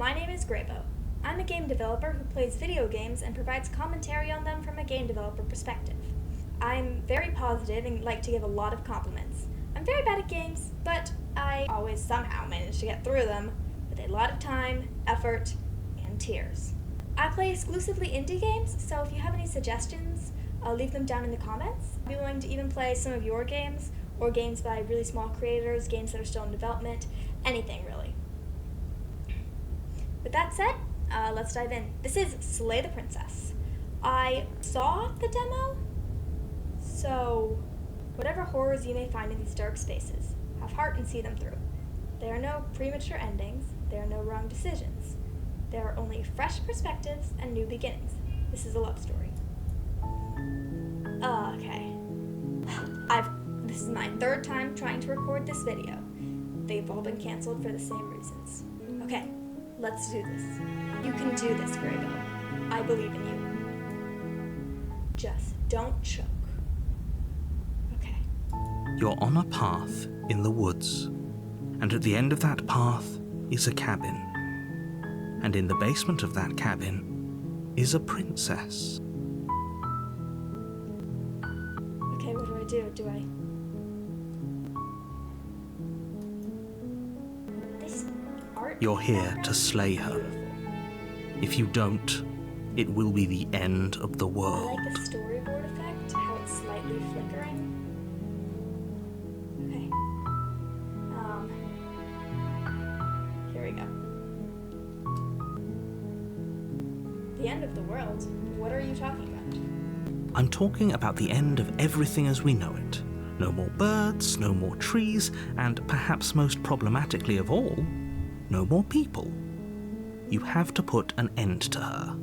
My name is Graybo. I'm a game developer who plays video games and provides commentary on them from a game developer perspective. I'm very positive and like to give a lot of compliments. I'm very bad at games, but I always somehow manage to get through them with a lot of time, effort, and tears. I play exclusively indie games, so if you have any suggestions, leave them down in the comments. I'd be willing to even play some of your games, or games by really small creators, games that are still in development, anything really. With that said, let's dive in. This is Slay the Princess. I saw the demo, so whatever horrors you may find in these dark spaces, have heart and see them through. There are no premature endings, there are no wrong decisions. There are only fresh perspectives and new beginnings. This is a love story. Okay. This is my third time trying to record this video. They've all been canceled for the same reasons. Okay, let's do this. You can do this, Graybo. I believe in you. Just don't choke. Okay. You're on a path in the woods, and at the end of that path is a cabin. And in the basement of that cabin is a princess. Okay, what do? Do I... This art... You're here to slay her. If you don't, it will be the end of the I world. like the storyboard effect, how it's slightly flickering. Okay. Here we go. The end of the world? What are you talking about? I'm talking about the end of everything as we know it. No more birds, no more trees, and perhaps most problematically of all, no more people. You have to put an end to her.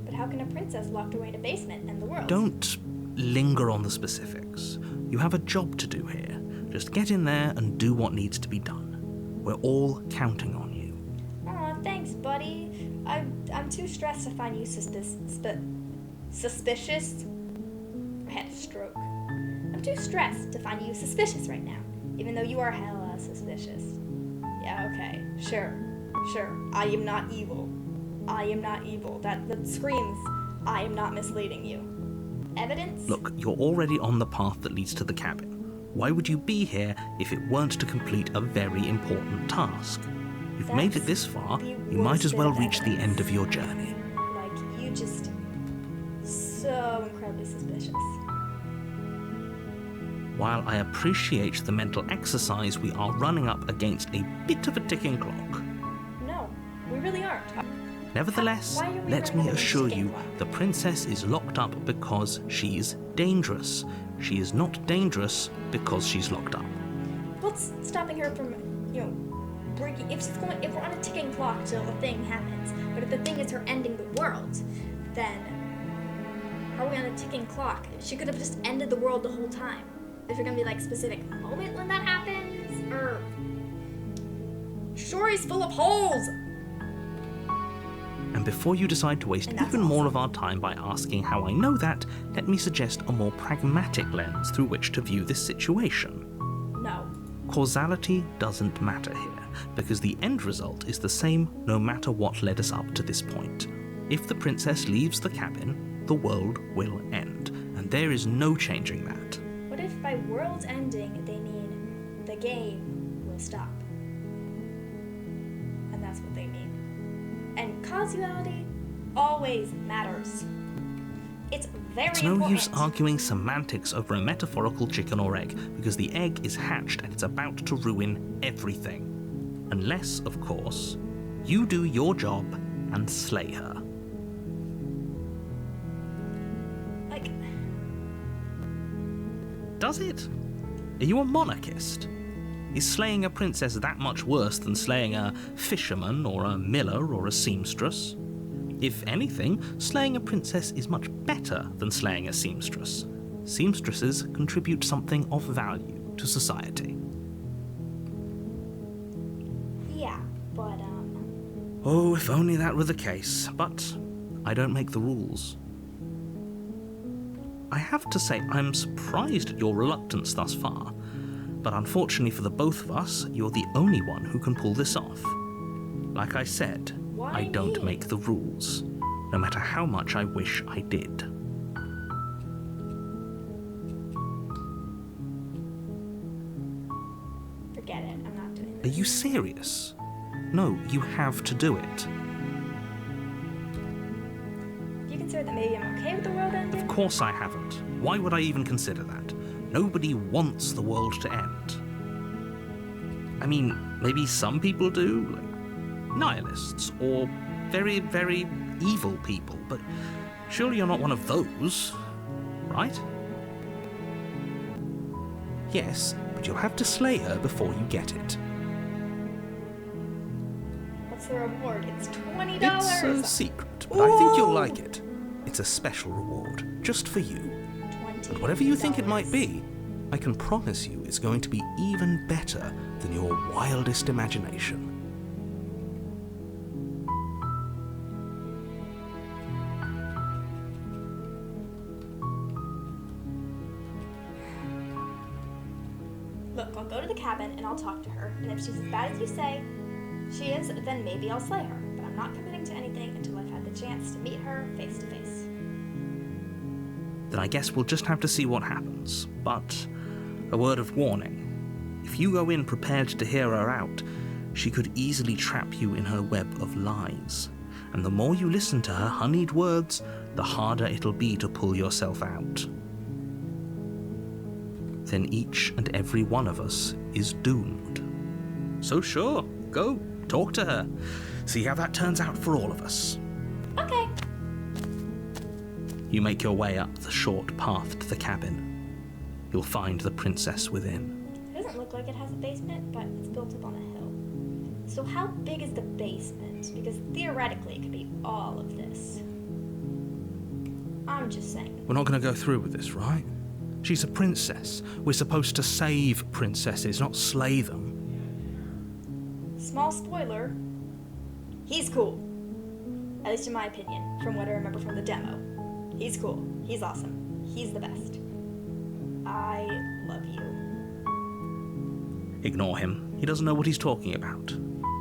But how can a princess locked away in a basement end the world? Don't linger on the specifics. You have a job to do here. Just get in there and do what needs to be done. We're all counting on you. Aw, thanks, buddy. I'm too stressed to find you suspicious. I had a stroke. I'm too stressed to find you suspicious right now, even though you are hella suspicious. Yeah, okay, sure. I am not evil. That screams, I am not misleading you. Evidence? Look, you're already on the path that leads to the cabin. Why would you be here if it weren't to complete a very important task? You've made it this far, you might as well reach the end of your journey. Like, you just... so incredibly suspicious. While I appreciate the mental exercise, we are running up against a bit of a ticking clock. No, we really aren't. Nevertheless, Why are we let running me up against a assure ticking you, clock? the princess is locked up because she's dangerous. She is not dangerous because she's locked up. What's stopping her from, breaking... If we're on a ticking clock till the thing happens, but if the thing is her ending the world, then are we on a ticking clock? She could have just ended the world the whole time. Is there gonna be like specific moment when that happens? Or story's full of holes. And before you decide to waste even more of our time by asking how I know that, let me suggest a more pragmatic lens through which to view this situation. No. Causality doesn't matter here, because the end result is the same no matter what led us up to this point. If the princess leaves the cabin, the world will end, and there is no changing that. What if by world ending they mean the game will stop? And that's what they mean. And causality always matters. It's very It's no important. use arguing semantics over a metaphorical chicken or egg, because the egg is hatched and it's about to ruin everything. Unless, of course, you do your job and slay her. Like, Does it? Are you a monarchist? Is slaying a princess that much worse than slaying a fisherman or a miller or a seamstress? If anything, slaying a princess is much better than slaying a seamstress. Seamstresses contribute something of value to society. yeah, but, Oh, if only that were the case, but I don't make the rules. I have to say, I'm surprised at your reluctance thus far, but unfortunately for the both of us, you're the only one who can pull this off. Like I said, Why I don't me? make the rules, no matter how much I wish I did. Forget it. I'm not doing Are this. you serious? No, you have to do it. Do you consider that maybe I'm okay with the world ending? Of course I haven't. Why would I even consider that? Nobody wants the world to end. I mean, maybe some people do, like nihilists, or very, very evil people, but surely you're not one of those, right? Yes, but you'll have to slay her before you get it. What's the reward? It's $20. It's a secret, but I think you'll like it. It's a special reward, just for you. $20. Whatever you think it might be, I can promise you it's going to be even better than your wildest imagination. Look, I'll go to the cabin and I'll talk to her, and if she's as bad as you say she is, then maybe I'll slay her. But I'm not committing to anything until I've had the chance to meet her face to face. Then I guess we'll just have to see what happens. But a word of warning. If you go in prepared to hear her out, she could easily trap you in her web of lies. And the more you listen to her honeyed words, the harder it'll be to pull yourself out. Then each and every one of us is doomed. So sure, go, talk to her. See how that turns out for all of us. Okay. You make your way up the short path to the cabin. You'll find the princess within. It doesn't look like it has a basement, but it's built up on a hill. So how big is the basement? Because theoretically it could be all of this. I'm just saying. We're not going to go through with this, right? She's a princess. We're supposed to save princesses, not slay them. Small spoiler. He's cool. At least in my opinion, from what I remember from the demo. He's cool. He's awesome. He's the best. I love you. Ignore him. He doesn't know what he's talking about.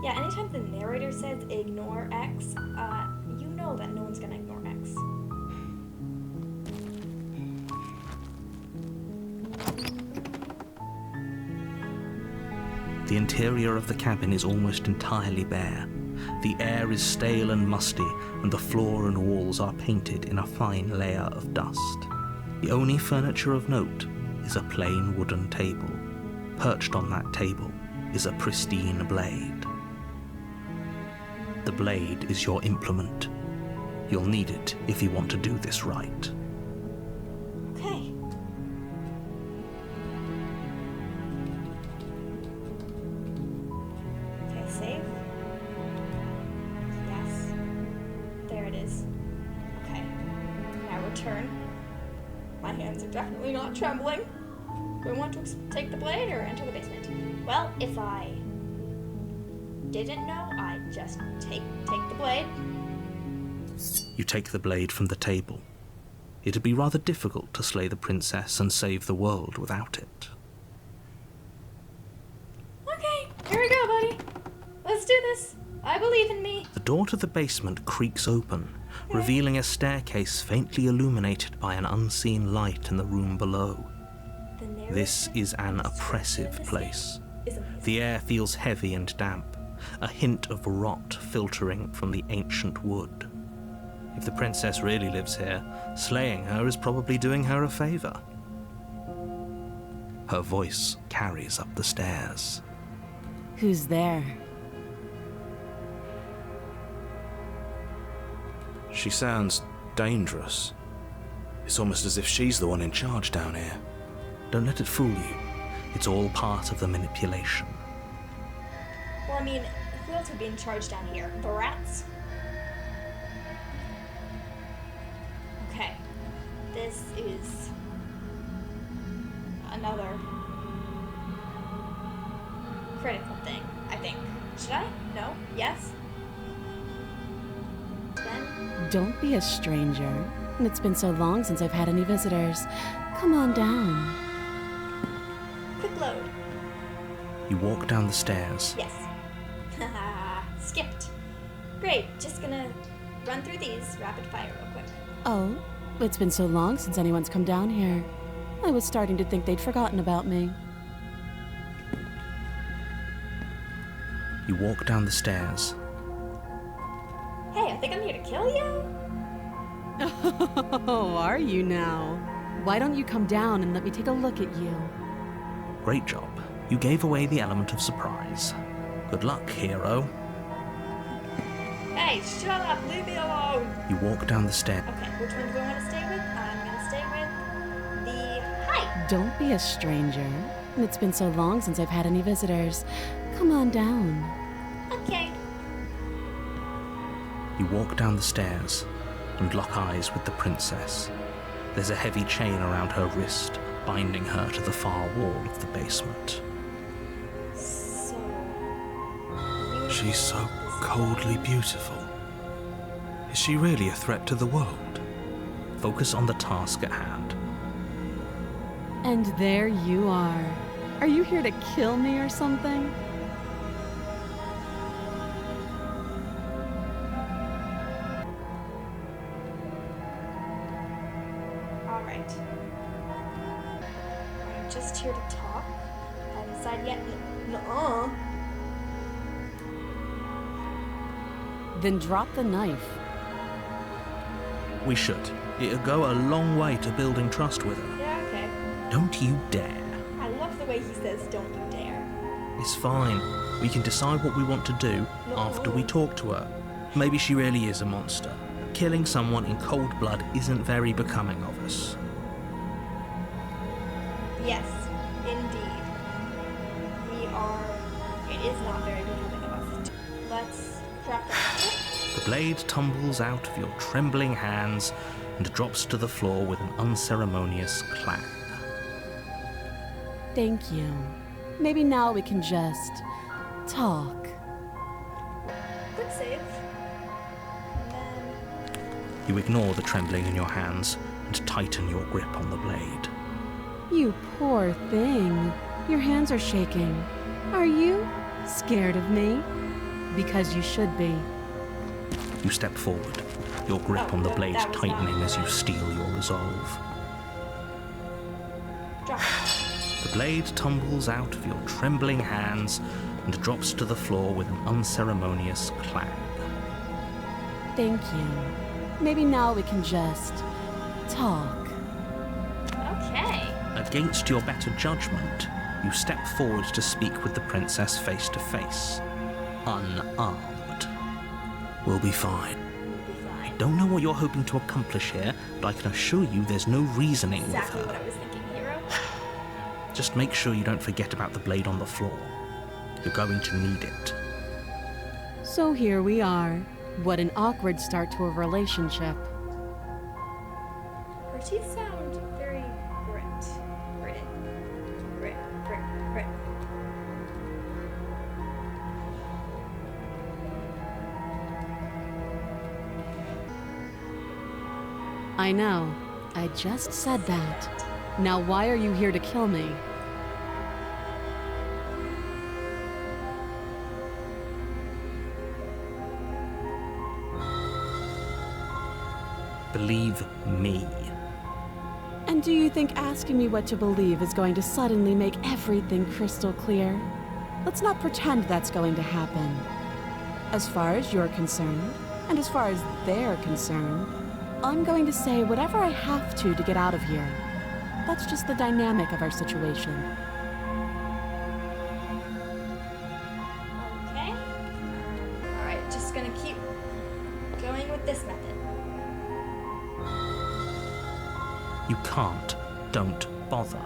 Yeah, anytime the narrator says ignore X, you know that no one's gonna ignore X. The interior of the cabin is almost entirely bare. The air is stale and musty, and the floor and walls are painted in a fine layer of dust. The only furniture of note is a plain wooden table. Perched on that table is a pristine blade. The blade is your implement. You'll need it if you want to do this right. Okay. Okay, save. Yes. There it is. Okay. Now return. My hands are definitely not trembling. Do I want to take the blade or enter the basement? Well, if I didn't know, I'd just take the blade. You take the blade from the table. It'd be rather difficult to slay the princess and save the world without it. Okay, here we go, buddy. Let's do this. I believe in me. The door to the basement creaks open, revealing a staircase faintly illuminated by an unseen light in the room below. This is an oppressive place. The air feels heavy and damp, a hint of rot filtering from the ancient wood. If the princess really lives here, slaying her is probably doing her a favor. Her voice carries up the stairs. Who's there? She sounds dangerous. It's almost as if she's the one in charge down here. Don't let it fool you. It's all part of the manipulation. Well, I mean, who else would be in charge down here? The rats? Okay. This is another critical thing, I think. Should I? No? Yes? Then? Don't be a stranger. It's been so long since I've had any visitors. Come on down. Quick load. You walk down the stairs. Yes. skipped. Great, just gonna run through these rapid fire real quick. Oh, it's been so long since anyone's come down here. I was starting to think they'd forgotten about me. You walk down the stairs. Hey, I think I'm here to kill you? Oh, are you now? Why don't you come down and let me take a look at you? Great job. You gave away the element of surprise. Good luck, hero. Hey, shut up, leave me alone! You walk down the stairs. Okay, which one do I want to stay with? I'm gonna stay with the height. Don't be a stranger. It's been so long since I've had any visitors. Come on down. Okay. You walk down the stairs and lock eyes with the princess. There's a heavy chain around her wrist, binding her to the far wall of the basement. So... She's so coldly beautiful. Is she really a threat to the world? Focus on the task at hand. And there you are. Are you here to kill me or something? Alright. I'm just here to talk. I haven't decided yet. Nuh-uh. Then drop the knife. We should. It'll go a long way to building trust with her. Yeah, okay. Don't you dare. I love the way he says, don't you dare. It's fine. We can decide what we want to do after we talk to her. Maybe she really is a monster. Killing someone in cold blood isn't very becoming of us. Yes, indeed. It is not very becoming of us. Let's drop that. The blade tumbles out of your trembling hands and drops to the floor with an unceremonious clang. Thank you. Maybe now we can just talk. Quick save. And then... You ignore the trembling in your hands and tighten your grip on the blade. You poor thing. Your hands are shaking. Are you scared of me? Because you should be. You step forward, your grip on the blade that was tightening not as you right. steel your resolve. Drop. The blade tumbles out of your trembling hands and drops to the floor with an unceremonious clang. Thank you. Maybe now we can just talk. Okay. Against your better judgment, you step forward to speak with the princess face to face, unarmed. We'll be fine. We'll be fine. Don't know what you're hoping to accomplish here, but I can assure you there's no reasoning Exactly with what her. I was thinking, hero. Just make sure you don't forget about the blade on the floor. You're going to need it. So here we are. What an awkward start to a relationship. Her teeth sound very grit. Grit. I know. I just said that. Now why are you here to kill me? Believe me. And do you think asking me what to believe is going to suddenly make everything crystal clear? Let's not pretend that's going to happen. As far as you're concerned, and as far as they're concerned, I'm going to say whatever I have to get out of here. That's just the dynamic of our situation. Okay. Alright, just gonna keep going with this method. You can't. Don't bother.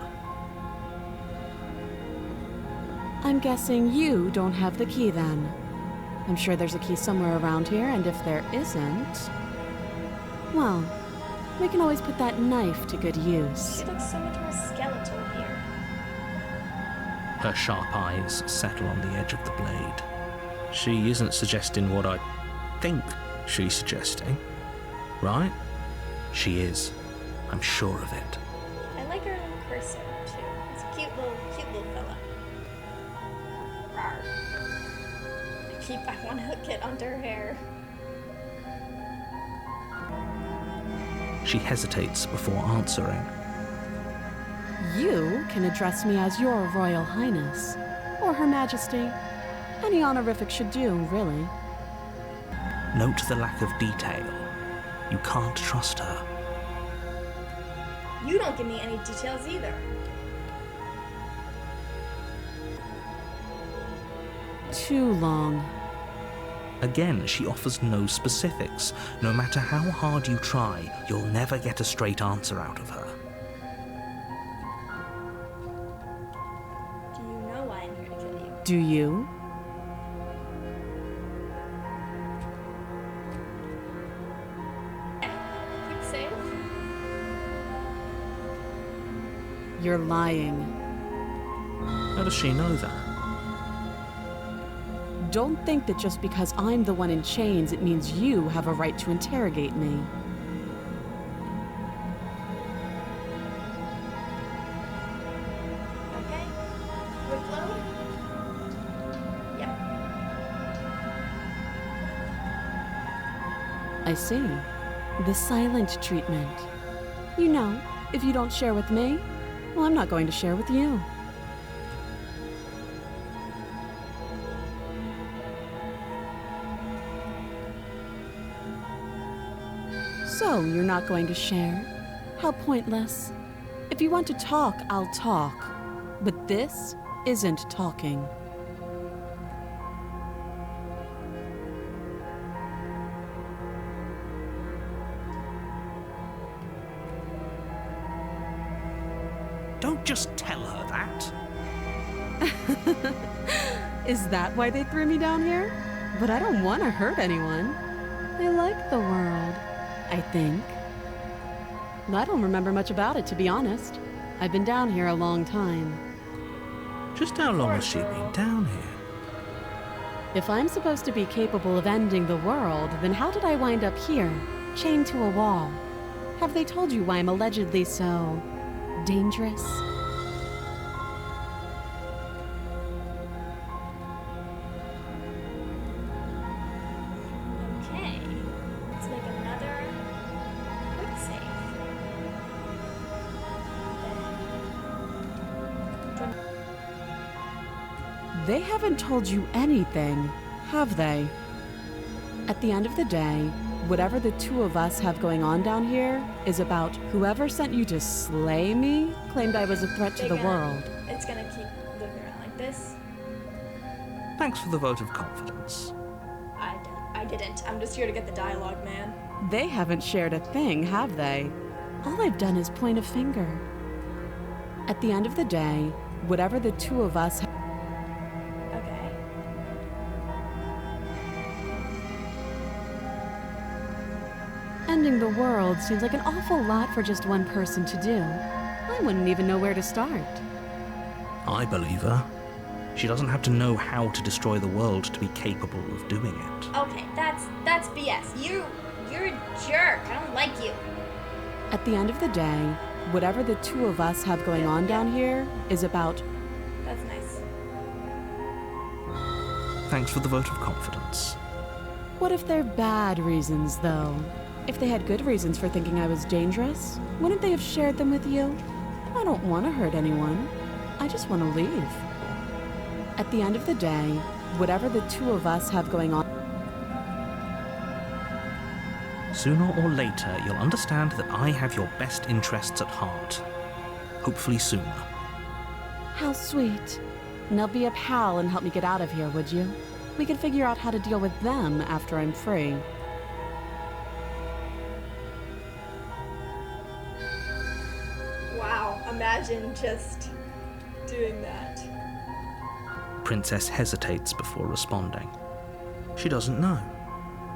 I'm guessing you don't have the key then. I'm sure there's a key somewhere around here, and if there isn't, well, we can always put that knife to good use. She looks so much more skeletal here. Her sharp eyes settle on the edge of the blade. She isn't suggesting what I think she's suggesting, right? She is. I'm sure of it. I like her little cursor, too. It's a cute little fella. Rawr. I want to get under her hair. She hesitates before answering. You can address me as Your Royal Highness, or Her Majesty. Any honorific should do, really. Note the lack of detail. You can't trust her. You don't give me any details either. Too long. Again, she offers no specifics. No matter how hard you try, you'll never get a straight answer out of her. Do you know why I'm here to kill you? Do you? Quick save. You're lying. How does she know that? Don't think that just because I'm the one in chains, it means you have a right to interrogate me. Okay. Quick load. Yep. I see. The silent treatment. You know, if you don't share with me, well, I'm not going to share with you. So, you're not going to share? How pointless. If you want to talk, I'll talk. But this isn't talking. Don't just tell her that. Is that why they threw me down here? But I don't want to hurt anyone. I like the world, I think. I don't remember much about it, to be honest. I've been down here a long time. Just how long has she been down here? If I'm supposed to be capable of ending the world, then how did I wind up here, chained to a wall? Have they told you why I'm allegedly so dangerous? Okay. Let's make another quick save. They haven't told you anything, have they? At the end of the day, whatever the two of us have going on down here is about whoever sent you to slay me claimed I was a threat to the world. It's gonna keep living around like this. Thanks for the vote of confidence. I didn't. I'm just here to get the dialogue, man. They haven't shared a thing, have they? All I've done is point a finger. At the end of the day, whatever the two of us Okay. ending the world seems like an awful lot for just one person to do. I wouldn't even know where to start. I believe her. She doesn't have to know how to destroy the world to be capable of doing it. Okay, that's BS. You're a jerk. I don't like you. At the end of the day, whatever the two of us have going on down here is about That's nice. Thanks for the vote of confidence. what if they're bad reasons, though? If they had good reasons for thinking I was dangerous, wouldn't they have shared them with you? I don't want to hurt anyone. I just want to leave. At the end of the day, whatever the two of us have going on. Sooner or later, you'll understand that I have your best interests at heart. Hopefully sooner. How sweet. Now be a pal and help me get out of here, would you? We could figure out how to deal with them after I'm free. Wow, imagine just doing that. Princess hesitates before responding. She doesn't know.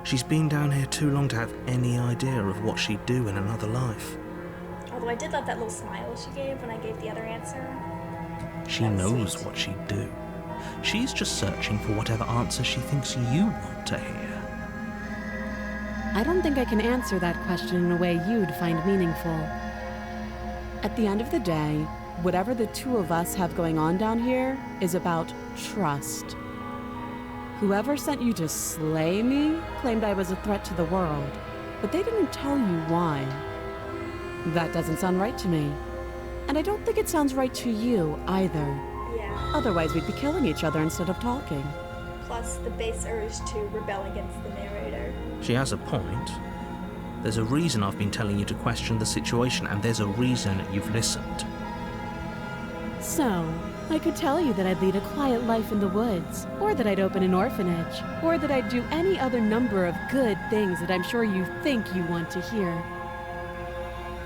She's been down here too long to have any idea of what she'd do in another life. Although I did love that little smile she gave when I gave the other answer. She That's knows sweet. what she'd do. She's just searching for whatever answer she thinks you want to hear. I don't think I can answer that question in a way you'd find meaningful. At the end of the day, whatever the two of us have going on down here is about trust. Whoever sent you to slay me claimed I was a threat to the world, but they didn't tell you why. That doesn't sound right to me. And I don't think it sounds right to you either. Yeah. Otherwise, we'd be killing each other instead of talking. Plus the base urge to rebel against the narrator. She has a point. There's a reason I've been telling you to question the situation, and there's a reason you've listened. So, I could tell you that I'd lead a quiet life in the woods, or that I'd open an orphanage, or that I'd do any other number of good things that I'm sure you think you want to hear.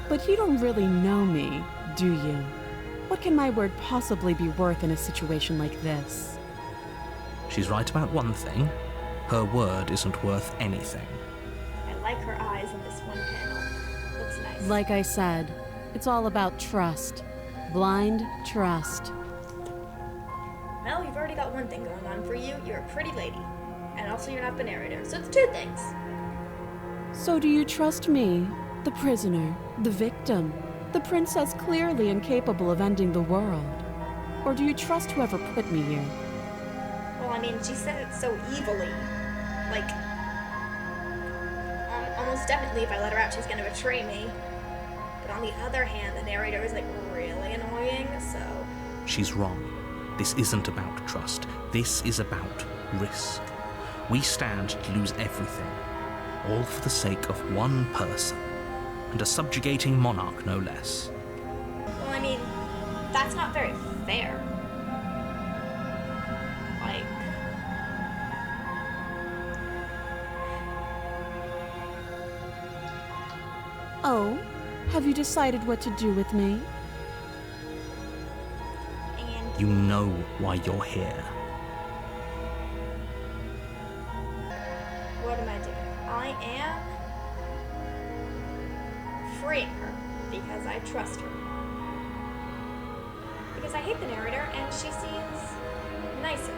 But you don't really know me, do you? What can my word possibly be worth in a situation like this? She's right about one thing. Her word isn't worth anything. I like her eyes in this one panel. Looks nice. Like I said, it's all about trust. Blind trust. Well, you've already got one thing going on for you. You're a pretty lady. And also you're not the narrator. So it's two things. So do you trust me, the prisoner, the victim, the princess clearly incapable of ending the world? Or do you trust whoever put me here? Well, I mean, she said it so evilly. Like, almost definitely if I let her out, she's gonna betray me. But on the other hand, the narrator is like really annoying, so... She's wrong. This isn't about trust. This is about risk. We stand to lose everything, all for the sake of one person, and a subjugating monarch no less. Well, I mean, that's not very fair. Like... Oh, have you decided what to do with me? And... You know why you're here. what am I doing? I am... freeing her, because I trust her. Because I hate the narrator, and she seems nicer.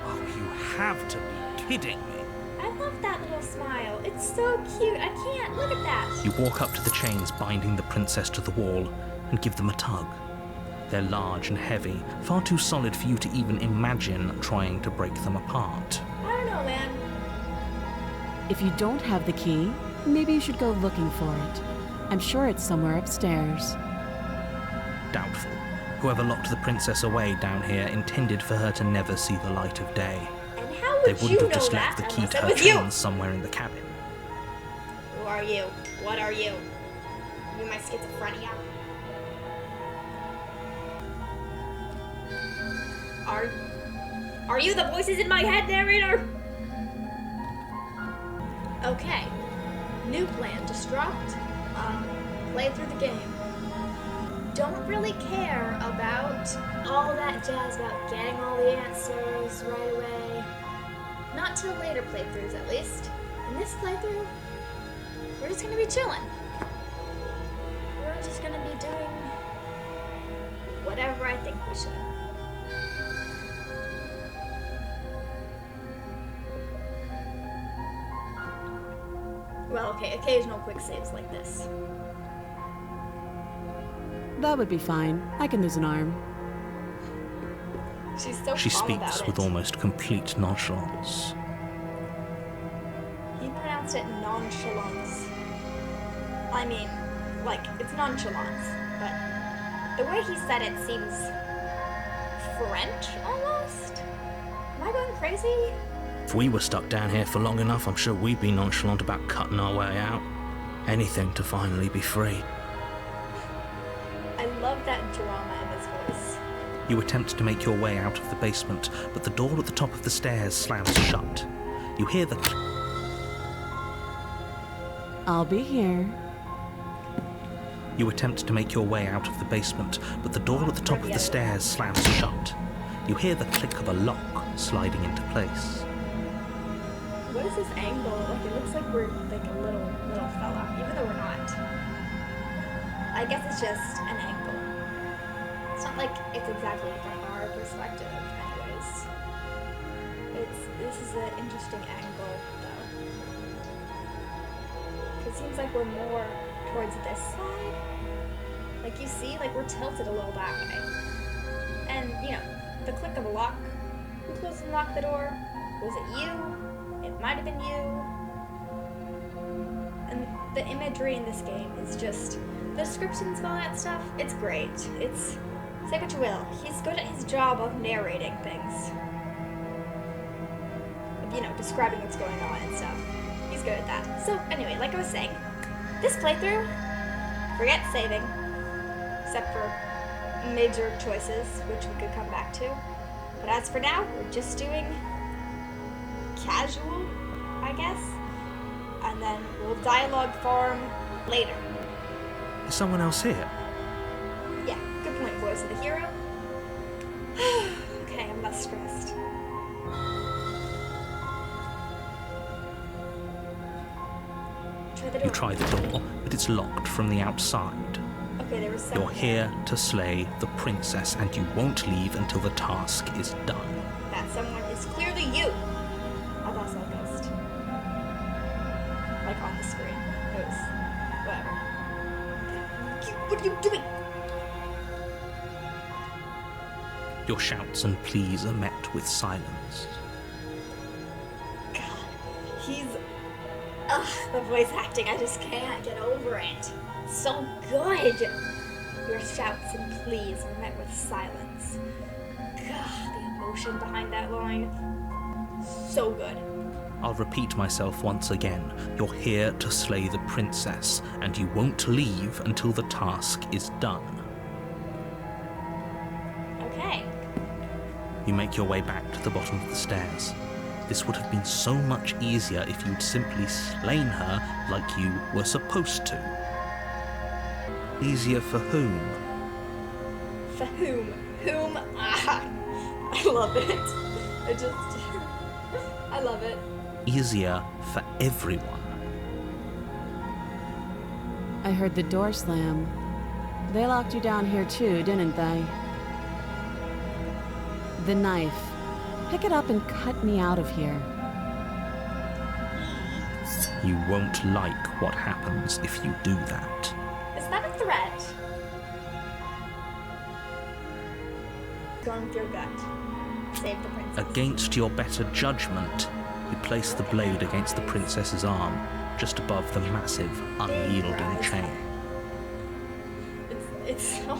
Oh, you have to be kidding me. I love that little smile. It's so cute. I can't. Look at that. You walk up to the chains binding the princess to the wall and give them a tug. They're large and heavy, far too solid for you to even imagine trying to break them apart. I don't know, man. If you don't have the key, maybe you should go looking for it. I'm sure it's somewhere upstairs. Doubtful. Whoever locked the princess away down here intended for her to never see the light of day. And how They would wouldn't you have know just that left the key unless to it her was you? chains somewhere in the cabin. Who are you? What are you? You my schizophrenia? Are you the voices in my head, narrator? Okay. New plan. Destruct. Play through the game. Don't really care about all that jazz about getting all the answers right away. Not till later playthroughs, at least. In this playthrough, we're just gonna be chilling. We're just gonna be doing whatever I think we should. Well, okay, occasional quick saves like this. That would be fine. I can lose an arm. She's so She calm speaks about with it. almost complete nonchalance. He pronounced it nonchalance. I mean, like, it's nonchalance, but the way he said it seems French, almost? Am I going crazy? If we were stuck down here for long enough, I'm sure we'd be nonchalant about cutting our way out. Anything to finally be free. I love that drama in his voice. You attempt to make your way out of the basement, but the door at the top of the stairs slams shut. You hear the I'll be here. You attempt to make your way out of the basement, but the door at the top of the stairs slams shut. You hear the click of a lock sliding into place. What is this angle? Like, it looks like we're like a little fella, even though we're not. I guess it's just an angle. It's not like it's exactly from our perspective, anyways. This is an interesting angle, though. It seems like we're more towards this side. Like, you see, like, we're tilted a little that way. And, you know, the click of a lock, who closed and locked the door? Was it you? It might have been you. And the imagery in this game is just, the descriptions of all that stuff, it's great. It's, say what you will, he's good at his job of narrating things. You know, describing what's going on and stuff. He's good at that. So, anyway, like I was saying, this playthrough, forget saving, except for major choices, which we could come back to. But as for now, we're just doing casual, I guess. And then we'll dialogue farm later. Is someone else here? Yeah, good point, voice of the hero. Okay, I'm less stressed. Try the door. You try the door, but it's locked from the outside. Okay, there was You're someone here to slay the princess, and you won't leave until the task is done. That someone is clearly you. I thought I saw a ghost. Like on the screen. It was whatever. Okay. What are you doing? Your shouts and pleas are met with silence. God, he's the voice acting, I just can't get over it. So good. Your shouts and pleas are met with silence. God, the emotion behind that line. So good. I'll repeat myself once again. You're here to slay the princess, and you won't leave until the task is done. Okay. You make your way back to the bottom of the stairs. This would have been so much easier if you'd simply slain her like you were supposed to. Easier for whom? For whom? Whom? Ah, I love it. I love it. Easier for everyone. I heard the door slam. They locked you down here too, didn't they? The knife. Pick it up and cut me out of here. You won't like what happens if you do that. Is that a threat? Going with your gut. Save the princess. Against your better judgment, you place the blade against the princess's arm, just above the massive, unyielding chain. It's so,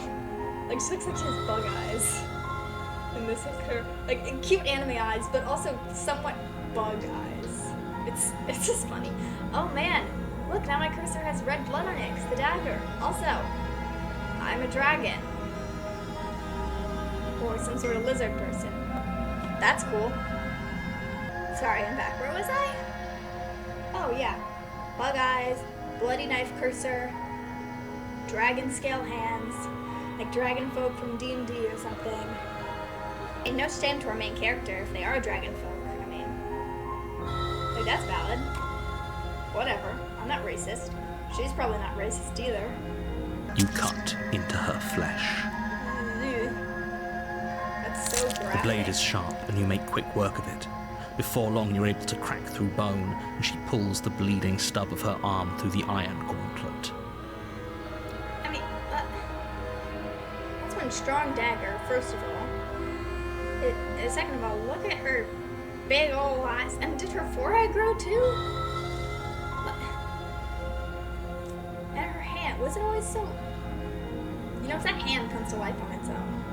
like, she looks like she has bug eyes. And this is her, like, cute anime eyes, but also somewhat bug eyes. It's just funny. Oh man, look, now my cursor has red blood on it, 'cause the dagger. Also, I'm a dragon. Or some sort of lizard person. That's cool. Sorry, I'm back. Where was I? Oh yeah. Bug eyes, bloody knife cursor, dragon scale hands, like dragon folk from D&D or something. And no shame to our main character if they are dragon folk. I mean, like, that's valid. Whatever. I'm not racist. She's probably not racist either. You cut into her flesh. That's so graphic. The blade is sharp, and you make quick work of it. Before long, you're able to crack through bone, and she pulls the bleeding stub of her arm through the iron gauntlet. I mean, that's one strong dagger, first of all. Second of all, look at her big old eyes. And did her forehead grow too? And her hand, was it always so... You know, if that hand comes to life on its own.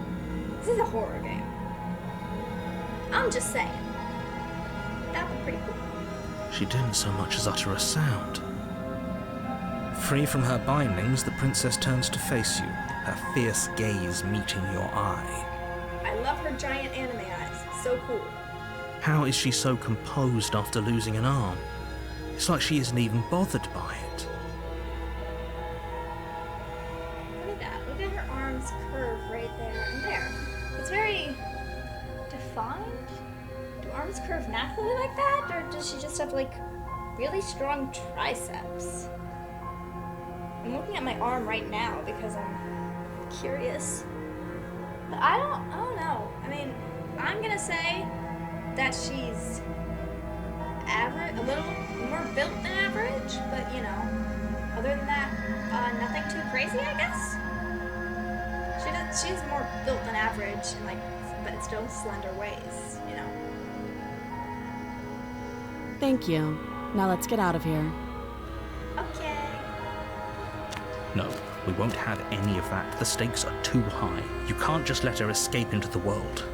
This is a horror game. I'm just saying. That would be pretty cool. She didn't so much as utter a sound. Free from her bindings, the princess turns to face you, her fierce gaze meeting your eye. I love her giant anime eyes. So cool. How is she so composed after losing an arm? It's like she isn't even bothered by it. Look at that. Look at her arms curve right there and there. It's very defined. Do arms curve naturally like that? Or does she just have, like, really strong triceps? I'm looking at my arm right now because I'm curious. But I don't know. I mean, I'm gonna say that she's average, a little more built than average, but you know, other than that, nothing too crazy, I guess. She's more built than average, and like but it's still slender ways, you know? Thank you. Now let's get out of here. Okay. No, we won't have any of that. The stakes are too high. You can't just let her escape into the world.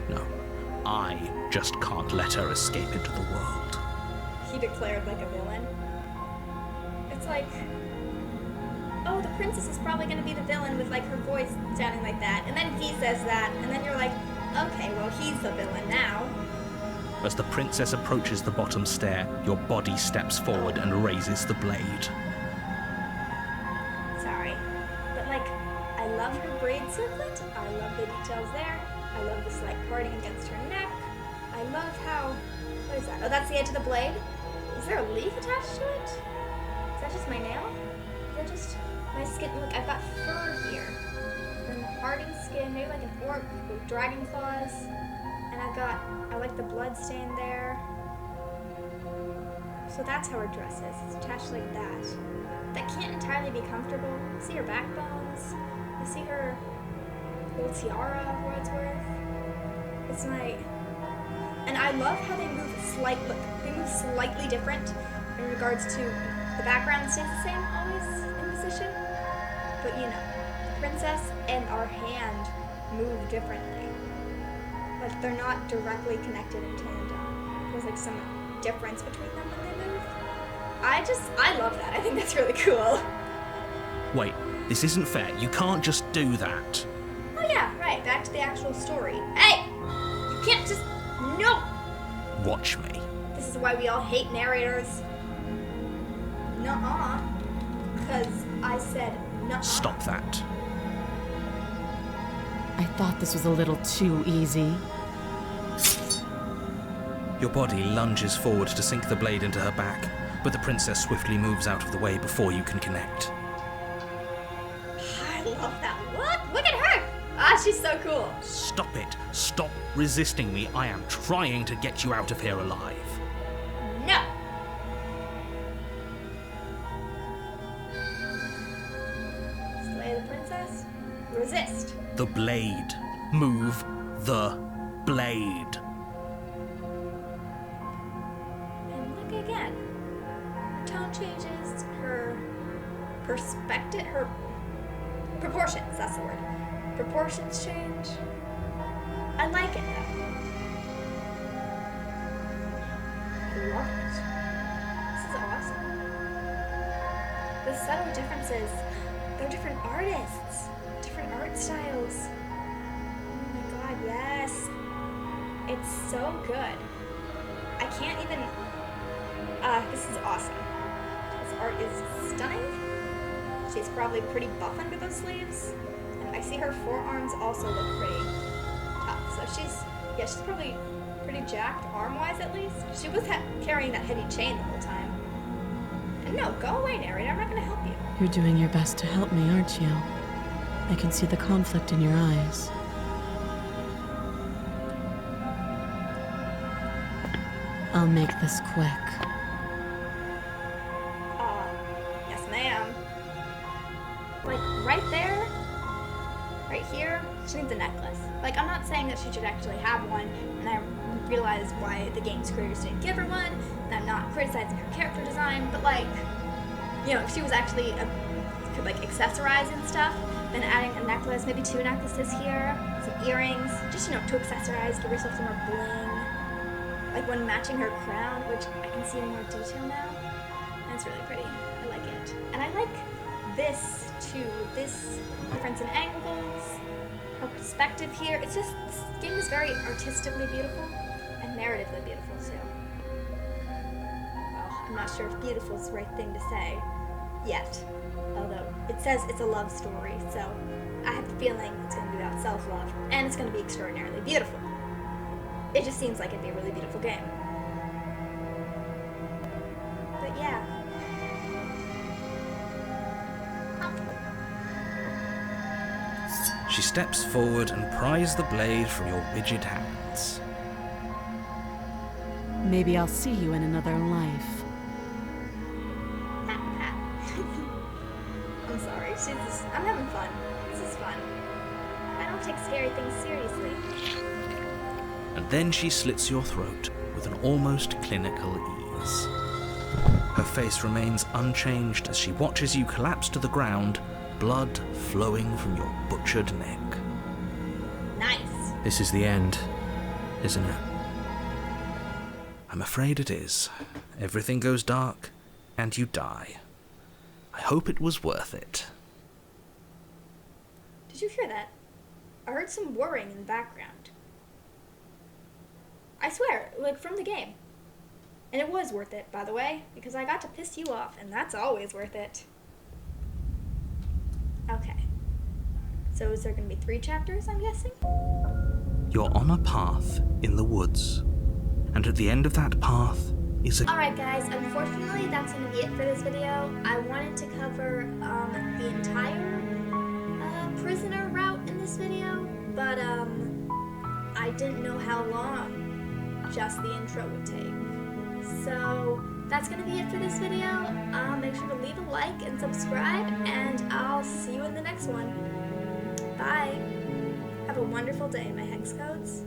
No, I just can't let her escape into the world. He declared like a villain. It's like, oh, the princess is probably going to be the villain with like her voice sounding like that. And then he says that, and then you're like, okay, well, he's the villain now. As the princess approaches the bottom stair, your body steps forward and raises the blade. Sorry. But like, I love her braid circlet. I love the details there. I love the slight parting against her neck. I love how, what is that? Oh, that's the edge of the blade? Is there a leaf attached to it? Is that just my nail? Is that just my skin? Look, I've got fur here. And hardened skin, maybe like an orc with dragon claws. And I like the blood stain there. So that's how her dress is. It's attached like that. That can't entirely be comfortable. I see her backbones. I see her little tiara of what it's worth. It's my... And I love how they move slightly different in regards to the background stays the same always in position. But you know, the princess and our hand move differently. Like they're not directly connected in tandem. There's like some difference between them when they move. I love that. I think that's really cool. Wait, this isn't fair. You can't just do that. Oh yeah, right. Back to the actual story. Hey! You can't just... No! Watch me. This is why we all hate narrators. Nuh-uh. Because I said nuh-uh. Stop that. I thought this was a little too easy. Your body lunges forward to sink the blade into her back, but the princess swiftly moves out of the way before you can connect. I love that. Look at her! Ah, she's so cool. Stop it. Stop resisting me. I am trying to get you out of here alive. No! Slay the princess? Resist. The blade. Move the blade. And look again. Her tone changes, her perspective, her proportions, that's the word. Proportions change. I like it though. I love it. This is awesome. The subtle differences. They're different artists. Different art styles. Oh my god, yes. It's so good. I can't even... this is awesome. This art is stunning. She's probably pretty buff under those sleeves. And I see her forearms also look pretty tough. So she's probably pretty jacked, arm-wise at least. She was carrying that heavy chain the whole time. And no, go away, narrator. I'm not going to help you. You're doing your best to help me, aren't you? I can see the conflict in your eyes. I'll make this quick. Yes ma'am. Like, right there, right here, she needs a necklace. Like, I'm not saying that she should actually have one, and I realize why the game's creators didn't give her one, and I'm not criticizing her character design, but like, you know, if she was actually could like accessorize and stuff, then adding a necklace, maybe 2 necklaces here, some earrings, just, you know, to accessorize, give yourself some more bling. Like when matching her crown, which I can see in more detail now. And it's really pretty. I like it. And I like this too. This difference in angles, her perspective here. It's just, this game is very artistically beautiful and narratively beautiful too. Well, I'm not sure if beautiful is the right thing to say yet. Although it says it's a love story, so I have the feeling it's going to be about self-love and it's going to be extraordinarily beautiful. It just seems like it'd be a really beautiful game. But yeah. She steps forward and pries the blade from your rigid hands. Maybe I'll see you in another life. I'm sorry. I'm having fun. This is fun. I don't take scary things seriously. And then she slits your throat with an almost clinical ease. Her face remains unchanged as she watches you collapse to the ground, blood flowing from your butchered neck. Nice. This is the end, isn't it? I'm afraid it is. Everything goes dark, and you die. I hope it was worth it. Did you hear that? I heard some whirring in the background. I swear, like from the game. And it was worth it, by the way, because I got to piss you off, and that's always worth it. Okay. So is there going to be 3 chapters, I'm guessing? You're on a path in the woods, and at the end of that path is a... Alright guys, unfortunately that's going to be it for this video. I wanted to cover the entire prisoner route in this video, but I didn't know how long just the intro would take. So that's going to be it for this video. Make sure to leave a like and subscribe, and I'll see you in the next one. Bye. Have a wonderful day, my hex codes.